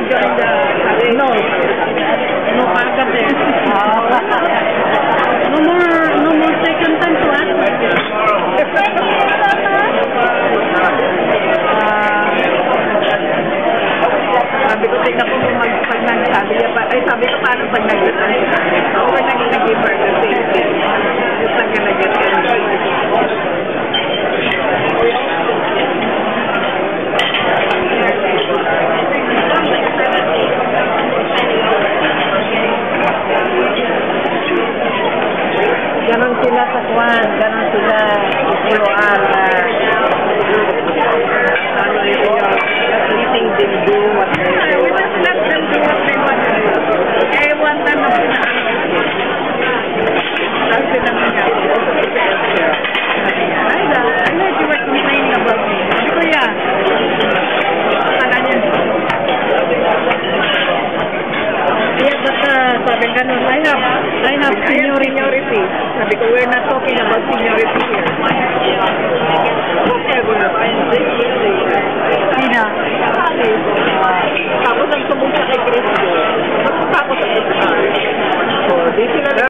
join the... No. No kagad eh. No more second time to ask me. Sabi ko, tignan ko kung pag nagsabi niya pa. Ay, sabi ko, paano pag nag-return siya? Or nag-give her the same thing. It's not gonna get anything. Ganon sila sa kwan, ganon sila isuloan na letting them do what they want. Let them do what they want. I want them to do that's it. I heard you were complaining about me. Sabi ko, yeah. Akala niya. Yeah, but sabi ganun, I have seniority. Sabi ko, we're not talking about seniority here.